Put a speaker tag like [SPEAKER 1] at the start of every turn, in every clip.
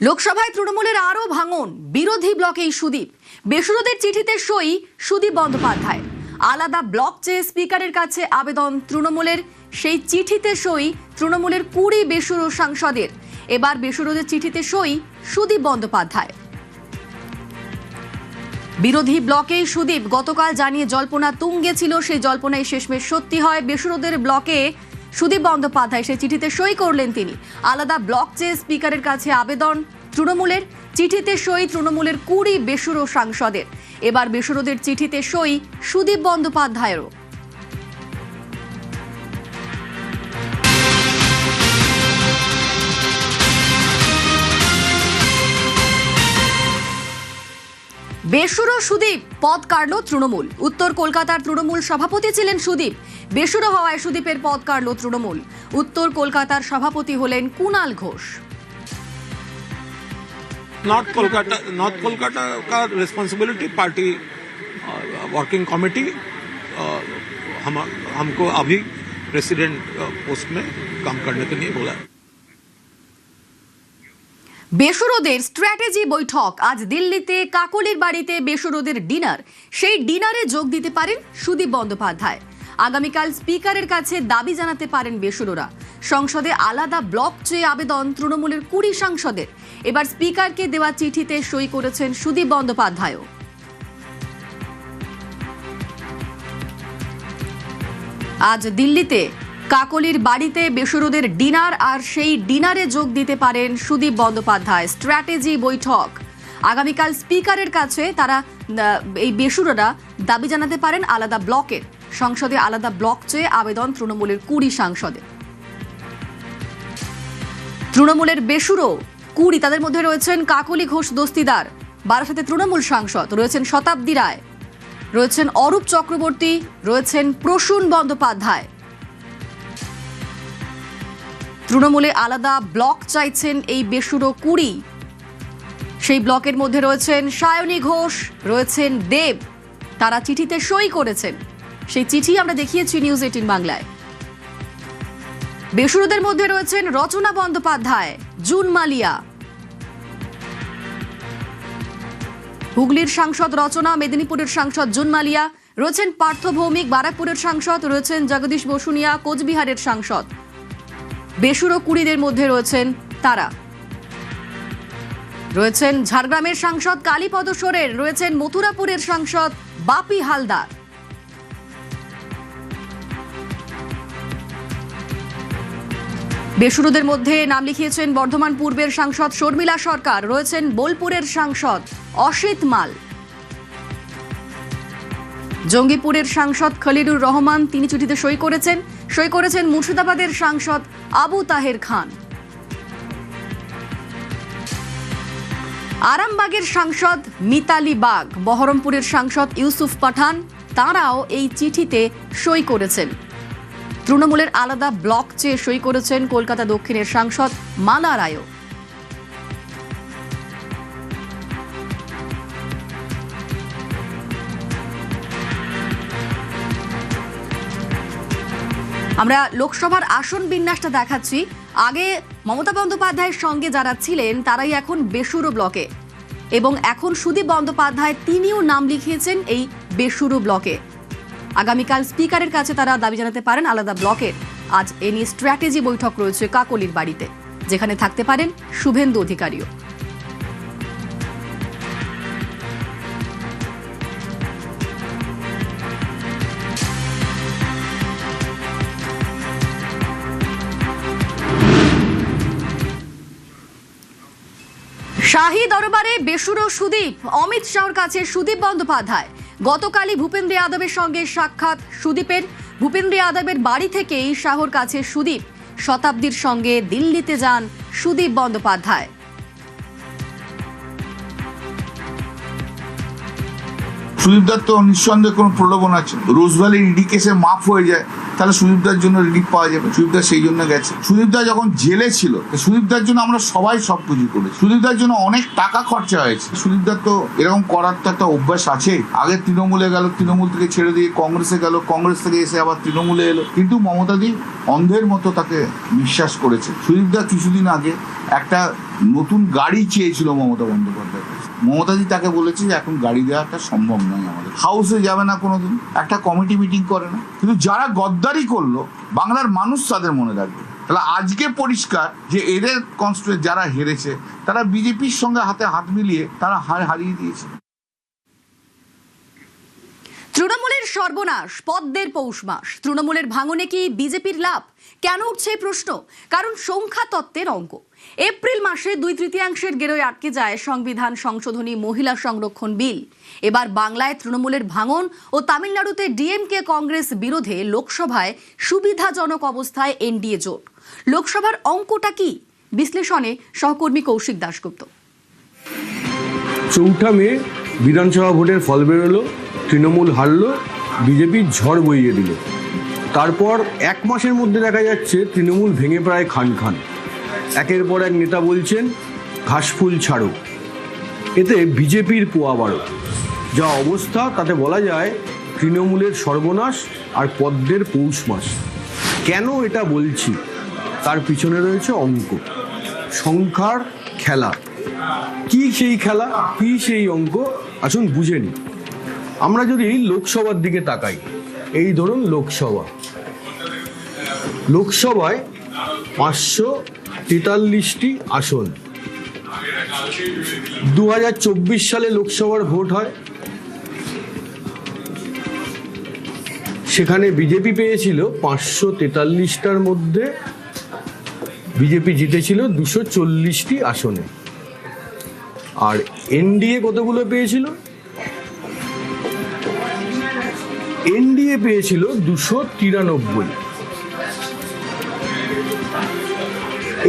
[SPEAKER 1] লোকসভায় তৃণমূলের আরও ভাঙন, বিরোধী ব্লকেই সুদীপ। বেসুরোদের চিঠিতে সই সুদীপ বন্দ্যোপাধ্যায়। আলাদা ব্লক চেয়ে স্পিকারের কাছে আবেদন তৃণমূলের, সেই চিঠিতে সই তৃণমূলের 20 বেসুরো সাংসদের। এবার বেসুরোদের চিঠিতে সই সুদীপ বন্দ্যোপাধ্যায়। বিরোধী ব্লকেই সুদীপ। গতকাল জানিয়ে জল্পনা তুঙ্গে ছিল, সেই জল্পনায় শেষমেশ সত্যি হয়। বেসুরোদের ব্লকে সুদীপ বন্দ্যোপাধ্যায় সেই চিঠিতে সই করলেন তিনি। আলাদা ব্লক চেয়ে স্পিকারের কাছে আবেদন তৃণমূলের, চিঠিতে সই তৃণমূলের 20 বেসুরো সাংসদের। এবার বেসুরোদের চিঠিতে সই সুদীপ বন্দ্যোপাধ্যায়েরও। বেসুরো সুদীপ, পদ কাড়ল তৃণমূল। উত্তর কলকাতার তৃণমূল সভাপতি ছিলেন সুদীপ। বেসুরো হওয়ায় সুদীপের পদ কাড়ল তৃণমূল। উত্তর কলকাতার সভাপতি হলেন কুণাল ঘোষ।
[SPEAKER 2] नॉर्थ कोलकाता का रिस्पॉन्सिबिलिटी पार्टी वर्किंग कमेटी हमको अभी प्रेसिडेंट पोस्ट में काम करने के लिए बोला।
[SPEAKER 1] বেসুরোদের স্ট্র্যাটেজি বৈঠক আজ দিল্লিতে। কাকলির বাড়িতে বেসুরোদের ডিনার। সেই ডিনারে যোগ দিতে পারেন সুদীপ বন্দ্যোপাধ্যায়। আগামীকাল স্পিকারের কাছে দাবি জানাতে পারেন বেসুরোরা। সংসদে আলাদা ব্লক চেয়ে আবেদন তৃণমূলের 20 সাংসদের। এবার স্পিকারকে দেওয়া চিঠিতে সই করেছেন সুদীপ বন্দ্যোপাধ্যায়ও। আজ দিল্লিতে কাকলির বাড়িতে বেসুরোদের ডিনার, আর সেই ডিনারে যোগ দিতে পারেন সুদীপ বন্দ্যোপাধ্যায়। স্ট্র্যাটেজি বৈঠক। আগামীকাল স্পিকারের কাছে তারা এই বেসুরোরা দাবি জানাতে পারেন আলাদা ব্লকের। সংসদে আলাদা ব্লক চেয়ে আবেদন তৃণমূলের 20 সাংসদের। তৃণমূলের বেসুরো 20, তাদের মধ্যে রয়েছেন কাকলি ঘোষ দস্তিদার, বারাসাতে তৃণমূল সাংসদ, রয়েছেন শতাব্দী রায়, রয়েছেন অরূপ চক্রবর্তী, রয়েছেন প্রসূন বন্দ্যোপাধ্যায়। তৃণমূলে আলাদা ব্লক চাইছেন এই বেসুরো 20। সেই ব্লকের মধ্যে রয়েছেন সায়নী ঘোষ, রয়েছেন দেব। তারা চিঠিতে সই করেছেন। সেই চিঠি আমরা দেখিয়েছি নিউজ 18 বাংলায়। বেসুরোদের মধ্যে রয়েছেন রচনা বন্দ্যোপাধ্যায়, জুন মালিয়া, হুগলির সাংসদ রচনা, মেদিনীপুরের সাংসদ জুন মালিয়া, রয়েছেন পার্থ ভৌমিক, বারাকপুরের সাংসদ, রয়েছেন জগদীশ বসুনিয়া, কোচবিহারের সাংসদ। বেসুরো 20দের মধ্যে রয়েছেন তারা। রয়েছেন ঝাড়গ্রামের সাংসদ কালীপদ সোরেন, রয়েছেন মথুরাপুরের সাংসদ বাপি হালদার। বেসুরোদের মধ্যে নাম লিখিয়েছেন বর্ধমান পূর্বের সাংসদ শর্মিলা সরকার, রয়েছেন বোলপুরের সাংসদ অসিত মাল, জঙ্গিপুরের সাংসদ খলিলুর রহমান, তিনি চিঠিতে সই করেছেন মুর্শিদাবাদের সাংসদ আবু তাহের খান। আরামবাগের সাংসদ মিতালি বাগ, বহরমপুরের সাংসদ ইউসুফ পাঠান, তাঁরাও এই চিঠিতে সই করেছেন। তৃণমূলের আলাদা ব্লক চেয়ে সই করেছেন কলকাতা দক্ষিণের সাংসদ মালা রায়ও। আমরা লোকসভার আসন বিন্যাসটা দেখাচ্ছি। আগে মমতা বন্দ্যোপাধ্যায়ের সঙ্গে যারা ছিলেন তারাই এখন বেসুরো ব্লকে, এবং এখন সুদীপ বন্দ্যোপাধ্যায় তিনিও নাম লিখিয়েছেন এই বেসুরো ব্লকে। আগামীকাল স্পিকারের কাছে তারা দাবি জানাতে পারেন আলাদা ব্লকের। আজ এ নিয়ে স্ট্র্যাটেজি বৈঠক রয়েছে কাকলির বাড়িতে, যেখানে থাকতে পারেন শুভেন্দু অধিকারীও। শাহী দরবারে বেসুরো সুদীপ, অমিত শাহর কাছে সুদীপ বন্দ্যোপাধ্যায়। গতকালই ভূপেন্দ্র যাদবের সঙ্গে সাক্ষাৎ সুদীপের। ভূপেন্দ্র যাদবের বাড়ি থেকেই শাহর কাছে সুদীপ। শতাব্দীর সঙ্গে দিল্লিতে যান সুদীপ বন্দ্যোপাধ্যায়।
[SPEAKER 3] সুদীপ দত্ত নিঃসন্দেহে কোনো প্রলোভন আছে। রোজভ্যালি ইডি কেসে মাফ হয়ে যায়, তাহলে সুদীপদার জন্য রিলিফ পাওয়া যাবে। সুদীপদা সেই জন্য গেছে। সুদীপদা যখন জেলে ছিল, সুদীপদার জন্য আমরা সবাই সব কিছু করেছি। সুদীপদার জন্য অনেক টাকা খরচা হয়েছে। সুদীপদার তো এরকম করার তো একটা অভ্যাস আছে। আগে তৃণমূলে গেল, তৃণমূল থেকে ছেড়ে দিয়ে কংগ্রেসে গেল, কংগ্রেস থেকে এসে আবার তৃণমূলে এলো, কিন্তু মমতাদি অন্ধের মতো তাকে বিশ্বাস করেছে। সুদীপদা কিছুদিন আগে একটা নতুন গাড়ি চেয়েছিল মমতা বন্দ্যোপাধ্যায়। মমতাদি তাকে বলেছে যে এখন গাড়ি দেওয়াটা সম্ভব নয়, আমাদের হাউসে যাবে না কোনোদিন, একটা কমিটি মিটিং করে না। কিন্তু যারা গদ্দারি করলো বাংলার মানুষ তাদের মনে রাখবে। তাহলে আজকে পরিষ্কার যে এদের কনস্টিটিউয়েন্ট যারা হেরেছে তারা বিজেপির সঙ্গে হাতে হাত মিলিয়ে তারা হারিয়ে দিয়েছে।
[SPEAKER 1] তৃণমূলের সর্বনাশ, পদ্মের পৌষ মাস। তৃণমূলের ভাঙনে কি বিজেপির লাভ? কেন উঠছে এই প্রশ্ন? কারণ সংখ্যা তত্ত্বের অঙ্ক। এপ্রিল মাসে 2/3 গেরোয় আটকে যায় সংবিধান সংশোধনী মহিলা সংরক্ষণ বিল। এবার বাংলায় তৃণমূলের ভাঙন ও তামিলনাড়ুতে ডিএমকে কংগ্রেস বিরোধে লোকসভায় সুবিধাজনক অবস্থায় এনডিএ জোট। লোকসভার অঙ্কটা কি? বিশ্লেষণে সহকর্মী কৌশিক দাশগুপ্ত।
[SPEAKER 4] 4 মে বিধানসভা ভোটের ফল বেরোলো, তৃণমূল হারলো, বিজেপির ঝড় বইয়ে দিল। তারপর 1 মাসের মধ্যে দেখা যাচ্ছে তৃণমূল ভেঙে প্রায় খান খান। একের পর এক নেতা বলছেন ঘাসফুল ছাড়ো। এতে বিজেপির পোয়া বাড়ো। যা অবস্থা তাতে বলা যায় তৃণমূলের সর্বনাশ আর পদ্মের পৌষ মাস। কেন এটা বলছি তার পিছনে রয়েছে অঙ্ক, সংখ্যার খেলা। কি সেই খেলা, কি সেই অঙ্ক, আসুন বুঝে নিই। আমরা যদি লোকসভার দিকে তাকাই, এই ধরুন লোকসভায় 543টি আসন। 2024 সালে লোকসভার ভোট হয়, সেখানে বিজেপি পেয়েছিল 543টার মধ্যে বিজেপি জিতেছিল 240টি আসনে। আর এনডিএ কতগুলো পেয়েছিল? এনডিএ পেয়েছিল 293।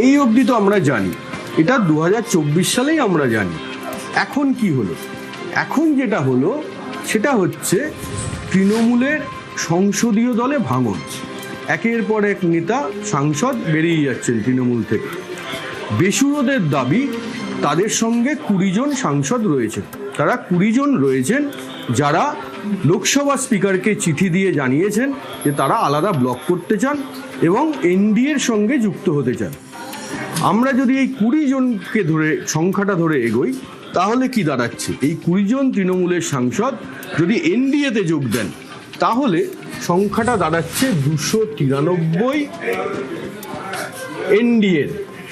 [SPEAKER 4] এই অবধি তো আমরা জানি, এটা 2024 সালেই আমরা জানি। এখন কি হলো? এখন যেটা হলো সেটা হচ্ছে তৃণমূলের সংসদীয় দলে ভাঙন। একের পর এক নেতা সাংসদ বেরিয়ে যাচ্ছেন তৃণমূল থেকে। বেসুরোদের দাবি তাদের সঙ্গে 20 জন সাংসদ রয়েছেন। তারা 20 জন রয়েছেন যারা লোকসভা স্পিকারকে চিঠি দিয়ে জানিয়েছেন যে তারা আলাদা ব্লক করতে চান এবং এনডিএর সঙ্গে যুক্ত হতে চান। আমরা যদি এই 20 জনকে ধরে সংখ্যাটা ধরে এগোই, তাহলে কি দাঁড়াচ্ছে? এই 20 জন তৃণমূলের সাংসদ যদি এনডিএতে যোগ দেন, তাহলে সংখ্যাটা দাঁড়াচ্ছে 293। এনডিএর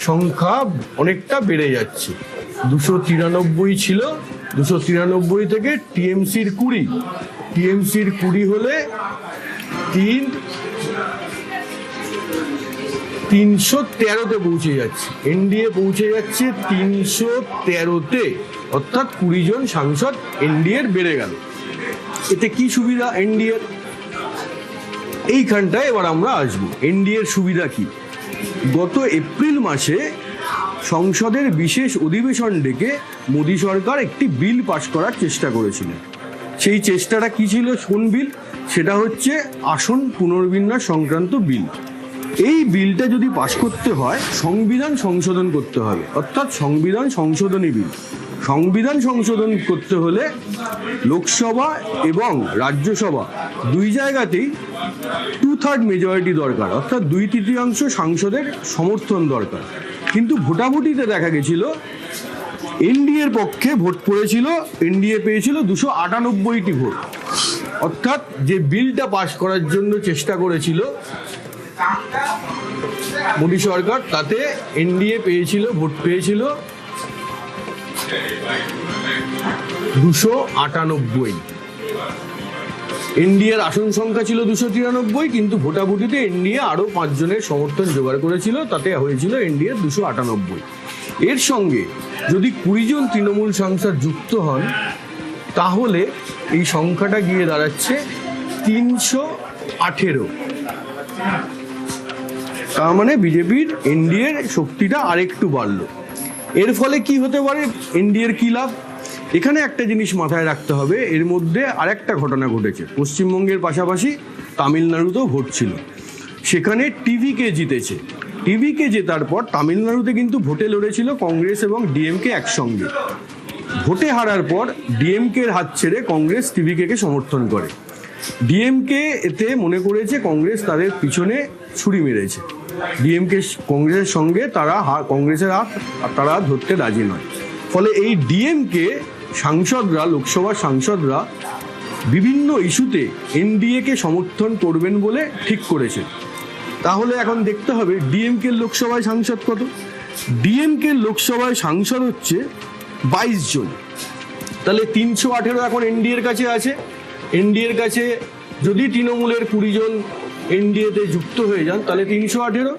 [SPEAKER 4] সংখ্যা অনেকটা বেড়ে যাচ্ছে। 293 ছিল, 293 থেকে টিএমসির 20, টিএমসির 20 হলে 313তে পৌঁছে যাচ্ছে। এনডিএ পৌঁছে যাচ্ছে 313তে, অর্থাৎ 20 জন সাংসদ এনডিএর বেড়ে গেল। এতে কি সুবিধা এনডিএর? এইখানটায় এবার আমরা আসবো। এনডিএর সুবিধা কি? গত এপ্রিল মাসে সংসদের বিশেষ অধিবেশন ডেকে মোদী সরকার একটি বিল পাশ করার চেষ্টা করেছিলেন। সেই চেষ্টাটা কি ছিল? কোন বিল? সেটা হচ্ছে আসন পুনর্বিন্যাস সংক্রান্ত বিল। এই বিলটা যদি পাশ করতে হয়, সংবিধান সংশোধন করতে হবে, অর্থাৎ সংবিধান সংশোধনী বিল। সংবিধান সংশোধন করতে হলে লোকসভা এবং রাজ্যসভা 2 জায়গাতেই 2/3 মেজরিটি দরকার, অর্থাৎ 2/3 সাংসদের সমর্থন দরকার। কিন্তু ভোটাভুটিতে দেখা গেছিল এনডিএর পক্ষে ভোট পড়েছিল, এনডিএ পেয়েছিল 298টি ভোট। অর্থাৎ যে বিলটা পাশ করার জন্য চেষ্টা করেছিল মোদী সরকার, তাতে এনডিএ পেয়েছিল, ভোট পেয়েছিল 298। এনডিএর আসন সংখ্যা ছিল 293, কিন্তু ভোটাভুটিতে এনডিএ আরো 5 জনের সমর্থন জোগাড় করেছিল, তাতে হয়েছিল এনডিএর 298। এর সঙ্গে যদি 20 জন তৃণমূল সাংসদ যুক্ত হন, তাহলে এই সংখ্যাটা গিয়ে দাঁড়াচ্ছে 318। তার মানে বিজেপির এনডিএর শক্তিটা আরেকটু বাড়লো। এর ফলে কি হতে পারে? এনডিএর কি লাভ? এখানে একটা জিনিস মাথায় রাখতে হবে, এর মধ্যে আরেকটা ঘটনা ঘটেছে। পশ্চিমবঙ্গের পাশাপাশি তামিলনাড়ুতেও ভোট ছিল। সেখানে টিভিকে জিতেছে। টিভিকে জেতার পর তামিলনাড়ুতে কিন্তু ভোটে লড়েছিল কংগ্রেস এবং ডিএমকে একসঙ্গে। ভোটে হারার পর ডিএমকের হাত ছেড়ে কংগ্রেস টিভিকে সমর্থন করে। ডিএমকে এতে মনে করেছে কংগ্রেস তাদের পিছনে ছুরি মেরেছে। ডিএমকে কংগ্রেসের সঙ্গে কংগ্রেসের হাত তারা ধরতে রাজি নয়। ফলে এই ডিএমকে সাংসদরা, লোকসভার সাংসদরা বিভিন্ন ইস্যুতে এনডিএকে সমর্থন করবেন বলে ঠিক করেছে। তাহলে এখন দেখতে হবে ডিএমকে লোকসভায় সাংসদ কত। ডিএমকে লোকসভায় সাংসদ হচ্ছে 22 জন। তাহলে 318 এখন এনডিএর কাছে আছে। এনডিএর কাছে যদি তৃণমূলের 20 জন এনডিএতে যুক্ত হয়ে যান তাহলে 318।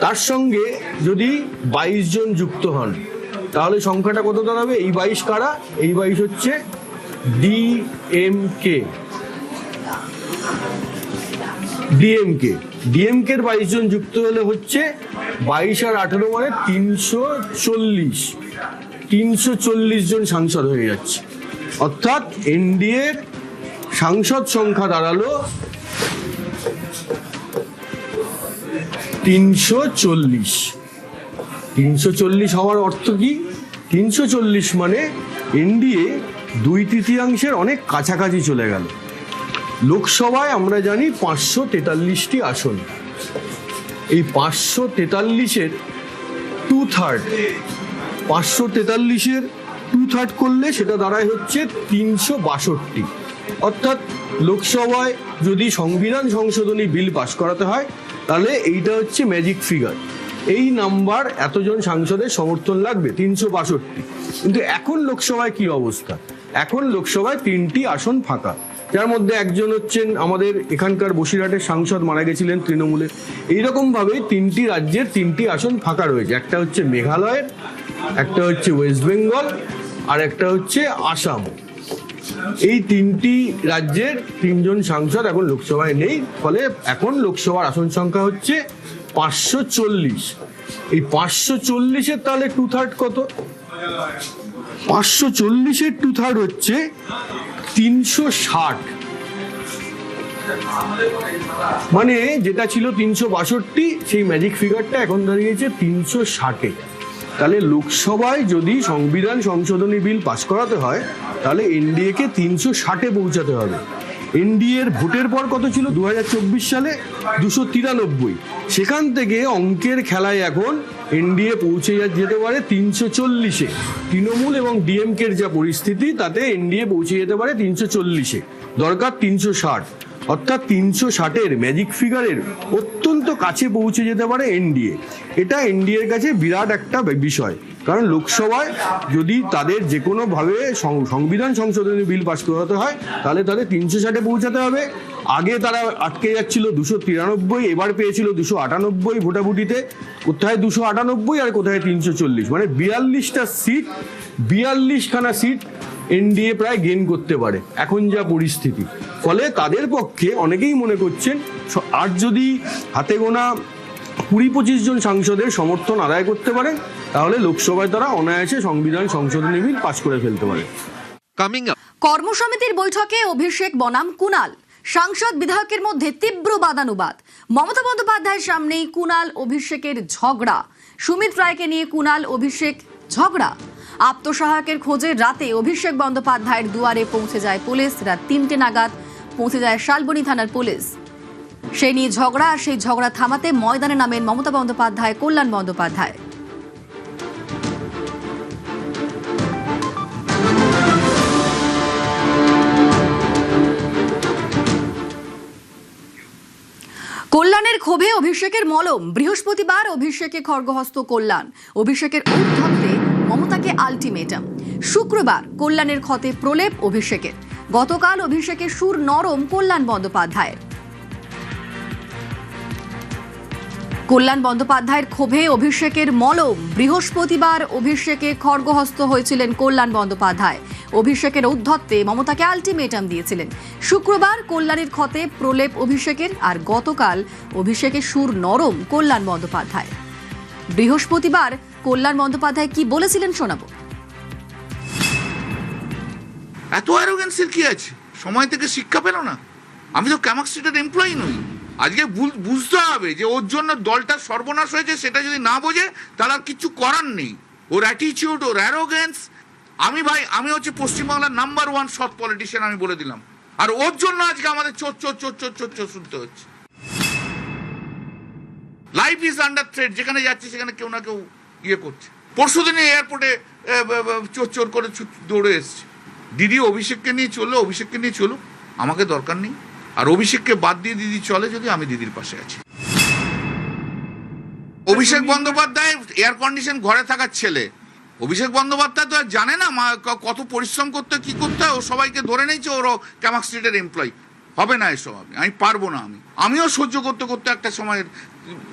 [SPEAKER 4] তার সঙ্গে যদি 22 জন যুক্ত হন তাহলে সংখ্যাটা কত দাঁড়াবে? এই 22 কারা? এই 22 হচ্ছে ডিএমকে। ডিএমকের 22 জন যুক্ত হলে হচ্ছে 22 আর 18 মানে 340 জন সাংসদ হয়ে যাচ্ছে। অর্থাৎ এনডিএর সাংসদ সংখ্যা দাঁড়ালো 340 হওয়ার অর্থ কি? 340 মানে এনডিএ 2/3 অনেক কাছাকাছি চলে গেল। লোকসভায় আমরা জানি 543টি আসন। এই 543-এর 2/3 2/3 করলে সেটা দাঁড়ায় হচ্ছে 362। অর্থাৎ লোকসভায় যদি সংবিধান সংশোধনী বিল পাস করাতে হয় তাহলে এইটা হচ্ছে ম্যাজিক ফিগার। এই নাম্বার এতজন সাংসদের সমর্থন লাগবে 362। কিন্তু এখন লোকসভায় কি অবস্থা? এখন লোকসভায় 3টি আসন ফাঁকা, যার মধ্যে একজন হচ্ছেন আমাদের এখানকার বসিরহাটের সাংসদ, মারা গেছিলেন তৃণমূলে। এইরকম ভাবে 3টি রাজ্যের 3টি আসন ফাঁকা রয়েছে। একটা হচ্ছে মেঘালয়ের, একটা হচ্ছে ওয়েস্ট বেঙ্গল, আর একটা হচ্ছে আসাম। এই 3টি রাজ্যের 3 জন সাংসদ এখন লোকসভায় নেই। ফলে এখন লোকসভার আসন সংখ্যা হচ্ছে 540। এই 540-এর তাহলে 2/3 কত? 540-এর 2/3 হচ্ছে 360। মানে যেটা ছিল 362, সেই ম্যাজিক ফিগারটা এখন দাঁড়িয়েছে 360-এ। তাহলে লোকসভায় যদি সংবিধান সংশোধনী বিল পাস করাতে হয় তাহলে এনডিএকে 360-এ পৌঁছাতে হবে। এনডিএর ভোটের পর কত ছিল 2024 সালে? 293। সেখান থেকে অঙ্কের খেলায় এখন এনডিএ পৌঁছে যেতে পারে 340-এ। তৃণমূল এবং ডিএমকের যা পরিস্থিতি তাতে এনডিএ পৌঁছে যেতে পারে 340-এ, দরকার 360। অর্থাৎ 360-এর ম্যাজিক ফিগারের অত্যন্ত কাছে পৌঁছে যেতে পারে এনডিএ। এটা এনডিএর কাছে বিরাট একটা বিষয়, কারণ লোকসভায় যদি তাদের যে কোনোভাবে সংবিধান সংশোধনী বিল পাস করাতে হয় তাহলে তাদের 360-এ পৌঁছাতে হবে। আগে তারা আটকে যাচ্ছিল 293, এবার পেয়েছিল 298 ভোটাভুটিতে। কোথায় 298 আর কোথায় 340, মানে 42টা সিট, 42খানা সিট এনডিএ প্রায় গেইন করতে পারে এখন যা পরিস্থিতি। ফলে তাদের পক্ষে অনেকেই মনে করছেন আর যদি হাতে গোনা 20-25 জন সাংসদের সমর্থন আদায় করতে পারেন তাহলে লোকসভায় তারা অনায়াসে সংবিধান সংশোধনী বিল পাস করে ফেলতে পারে।
[SPEAKER 1] কর্মসমিতির বৈঠকে অভিষেক বনাম কুণাল, সাংসদ বিধায়কের মধ্যে তীব্র বাদানুবাদ। মমতা বন্দ্যোপাধ্যায়ের সামনেই কুণাল অভিষেকের ঝগড়া। সুমিত রায়কে নিয়ে কুণাল অভিষেক ঝগড়া। আত্মসহায়কের খোঁজে রাতে অভিষেক বন্দ্যোপাধ্যায়ের দুয়ারে পৌঁছে যায় পুলিশ। রাত 3টে নাগাদ পৌঁছে যায় শালবনী থানার পুলিশ। সেই নিয়ে ঝগড়া, আর সেই ঝগড়া থামাতে ময়দানে নামেন মমতা বন্দ্যোপাধ্যায়, কল্যাণ বন্দ্যোপাধ্যায়। কল্যাণের ক্ষোভে অভিষেকের মলম। বৃহস্পতিবার অভিষেকে খড়গহস্ত কল্যাণ। অভিষেকের ঔদ্ধত্যে মমতাকে আলটিমেটাম। শুক্রবার কল্যাণের ক্ষতে প্রলেপ অভিষেকের। গতকাল অভিষেকের সুর নরম কল্যাণ বন্দ্যোপাধ্যায়ের। কল্যাণ বন্দ্যোপাধ্যায়ের ক্ষোভে অভিষেকের মলম। বৃহস্পতিবার অভিষেকে খড়গহস্ত হয়েছিলেন কল্যাণ বন্দ্যোপাধ্যায়। অভিষেকের ঔদ্ধত্যে মমতাকে আলটিমেটাম দিয়েছিলেন। শুক্রবার কল্যাণের ক্ষতে প্রলেপ অভিষেকের, আর গতকাল অভিষেকের সুর নরম কল্যাণ বন্দ্যোপাধ্যায়। বৃহস্পতিবার কল্যাণ বন্দ্যোপাধ্যায় কি বলেছিলেন শোনাবো।
[SPEAKER 3] এত অ্যারোগেন্সির কি আছে? সময় থেকে শিক্ষা পেল না? আমি তো ক্যামাক স্ট্রিটের এমপ্লয়ি নই, আজকে বুঝতে হবে যে ওর জন্য দলটা সর্বনাশ হয়েছে, সেটা যদি না বোঝে তাহলে আর কিছু করার নেই। ওর অ্যাটিটিউড, ওর অ্যারোগেন্স, আমি হচ্ছে পশ্চিমবাংলার নাম্বার 1 সৎ পলিটিশিয়ান, আমি বলে দিলাম। আর ওর জন্য আজকে আমাদের চোর চোর চোর চোর চোর চোর শুনতে হচ্ছে। লাইফ ইজ আন্ডার থ্রেট, যেখানে যাচ্ছে সেখানে কেউ না কেউ ইয়ে করছে। পরশুদিনে এয়ারপোর্টে চোর চোর করে দৌড়ে এসছে। দিদি অভিষেককে নিয়ে চললো, অভিষেককে নিয়ে চলুক, আমাকে দরকার নেই। আর অভিষেককে বাদ দিয়ে দিদি চলে যদি, আমি দিদির পাশে আছি। অভিষেক বন্দ্যোপাধ্যায় এয়ার কন্ডিশন ঘরে থাকার ছেলে। অভিষেক বন্দ্যোপাধ্যায় তো আর জানে না কত পরিশ্রম করতে কি করতে হয়। ও সবাইকে ধরে নিয়েছে ওরও ক্যামাক স্ট্রিটের এমপ্লয়ি। হবে না এসব, আমি পারবো না। আমিও সহ্য করতে করতে একটা সময়ের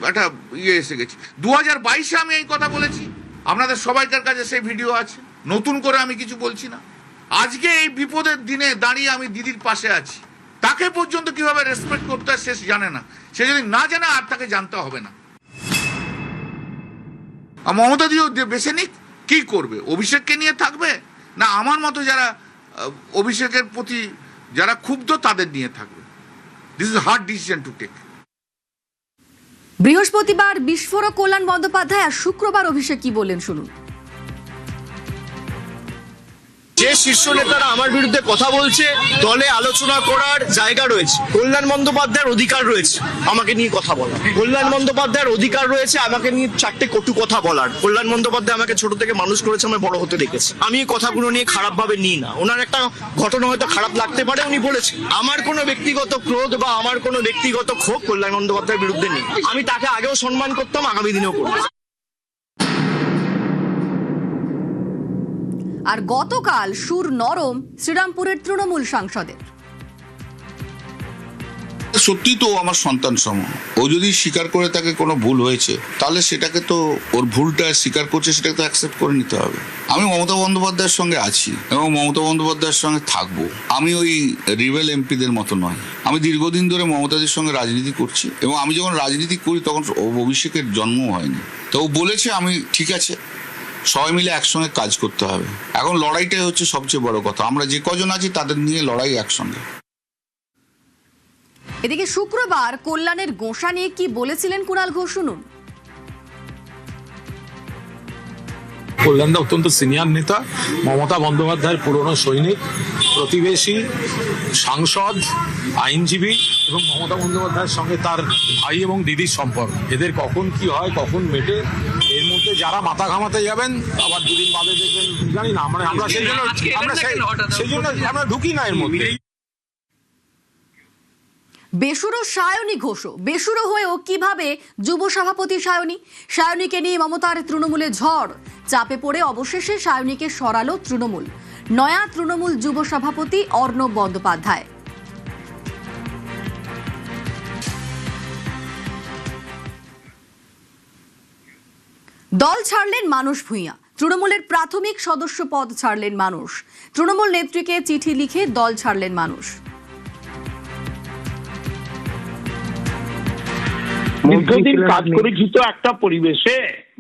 [SPEAKER 3] একটা ইয়ে এসে গেছি। 2022-এ আমি এই কথা বলেছি, আপনাদের সবাইকার কাছে সেই ভিডিও আছে, নতুন করে আমি কিছু বলছি না। আজকে এই বিপদের দিনে দাঁড়িয়ে আমি দিদির পাশে আছি। তাকে পর্যন্ত কিভাবে রেসপেক্ট করতে হয় সে জানে না। সে যদি না জানে আর তাকে জানতে হবে না। মমতা দিও বেছে নিক, কি করবে? অভিষেককে নিয়ে থাকবে না আমার মতো যারা অভিষেকের প্রতি যারা ক্ষুব্ধ তাদের নিয়ে থাকবে? This is hard decision to take.
[SPEAKER 1] বৃহস্পতিবার বিস্ফোরক কল্যাণ বন্দ্যোপাধ্যায় আর শুক্রবার অভিষেক কি বললেন শুনুন।
[SPEAKER 5] যে শীর্ষ নেতারা আমার বিরুদ্ধে কথা বলছে, দলে আলোচনা করার জায়গা রয়েছে। কল্যাণ বন্দ্যোপাধ্যায়ের অধিকার রয়েছে আমাকে নিয়ে কথা বলার। কল্যাণ বন্দ্যোপাধ্যায়ের অধিকার রয়েছে আমাকে নিয়ে 4টে কটু কথা বলার। কল্যাণ বন্দ্যোপাধ্যায় আমাকে ছোট থেকে মানুষ করেছে, আমি বড় হতে দেখেছি। আমি এই কথাগুলো নিয়ে খারাপ ভাবে নিই না। ওনার একটা ঘটনা হয়তো খারাপ লাগতে পারে, উনি বলেছেন। আমার কোনো ব্যক্তিগত ক্রোধ বা আমার কোনো ব্যক্তিগত ক্ষোভ কল্যাণ বন্দ্যোপাধ্যায়ের বিরুদ্ধে নেই। আমি তাকে আগেও সম্মান করতাম, আগামী দিনেও করব।
[SPEAKER 1] আর গতকাল সুর নরম শ্রীরামপুরের তৃণমূল সাংসদের।
[SPEAKER 3] সত্যি তো আমার সন্তান সম। ও যদি স্বীকার করে তাকে কোনো ভুল হয়েছে, তাহলে সেটাকে তো ওর ভুলটা স্বীকার করছে, সেটাকে তো অ্যাকসেপ্ট করে নিতে হবে। আমি মমতা বন্দ্যোপাধ্যায়ের সঙ্গে আছি এবং মমতা বন্দ্যোপাধ্যায়ের সঙ্গে থাকবো। আমি ওই রিবেল এমপিদের মতো নয়। আমি দীর্ঘদিন ধরে মমতাদের সঙ্গে রাজনীতি করছি এবং আমি যখন রাজনীতি করি তখন অভিষেকের জন্মও হয়নি। তো ও বলেছে, আমি ঠিক আছে, সবাই মিলে একসঙ্গে কাজ করতে হবে। এখন লড়াইটাই হচ্ছে সবচেয়ে বড় কথা। আমরা যে কজন আছি তাদের নিয়ে লড়াই একসঙ্গে।
[SPEAKER 1] এদিকে শুক্রবার কল্যাণের গোঁসা নিয়ে কি বলেছিলেন কুণাল ঘোষ শুনুন।
[SPEAKER 6] কল্যাণদা অত্যন্ত সিনিয়র নেতা, মমতা বন্দ্যোপাধ্যায়ের পুরনো সৈনিক, প্রতিবেশী, সাংসদ, আইনজীবী এবং মমতা বন্দ্যোপাধ্যায়ের সঙ্গে তার ভাই এবং দিদির সম্পর্ক। এদের কখন কি হয়, কখন মেটে, এর মধ্যে যারা মাথা ঘামাতে যাবেন আবার দুদিন বাদে দেখবেন, জানি না, মানে আমরা সেই জন্য আমরা ঢুকি না এর মধ্যে।
[SPEAKER 1] বেসুরো সায়নী ঘোষও বেসুরো হয়েও কিভাবে যুব সভাপতি সায়নীকে নিয়ে মমতার তৃণমূলে ঝড়। চাপে পড়ে অবশেষে সায়নীকে সরালো তৃণমূল। নয়া তৃণমূল যুব সভাপতি অর্ণব বন্দ্যোপাধ্যায়। দল ছাড়লেন মানস ভূঁইয়া। তৃণমূলের প্রাথমিক সদস্য পদ ছাড়লেন মানুষ। তৃণমূল নেত্রীকে চিঠি লিখে দল ছাড়লেন মানুষ।
[SPEAKER 7] দীর্ঘদিন কাজ করেছি তো একটা পরিবেশে,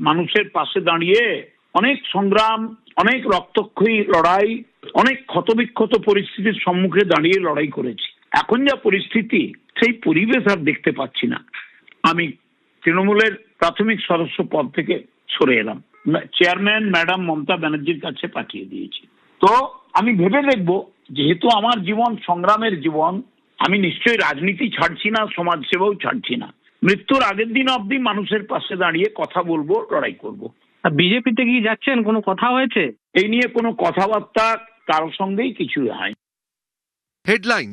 [SPEAKER 7] মানুষের পাশে দাঁড়িয়ে অনেক সংগ্রাম, অনেক রক্তক্ষয়ী লড়াই, অনেক ক্ষতবিক্ষত পরিস্থিতির সম্মুখে দাঁড়িয়ে লড়াই করেছি। এখন যা পরিস্থিতি, সেই পরিবেশ আর দেখতে পাচ্ছি না। আমি তৃণমূলের প্রাথমিক সদস্য পদ থেকে সরে এলাম, চেয়ারম্যান ম্যাডাম মমতা ব্যানার্জির কাছে পাঠিয়ে দিয়েছি। তো আমি ভেবে দেখবো, যেহেতু আমার জীবন সংগ্রামের জীবন, আমি নিশ্চয়ই রাজনীতি ছাড়ছি না, সমাজসেবাও ছাড়ছি না। মৃত্যুর আগের দিন অবধি মানুষের পাশে দাঁড়িয়ে কথা বলবো, লড়াই করব।
[SPEAKER 8] বিজেপিতে কি যাচ্ছেন? কোনো কথা হয়েছে?
[SPEAKER 7] এই নিয়ে কোনো কথাবার্তা কারোর সঙ্গেই কিছুই হয়।
[SPEAKER 9] হেডলাইন।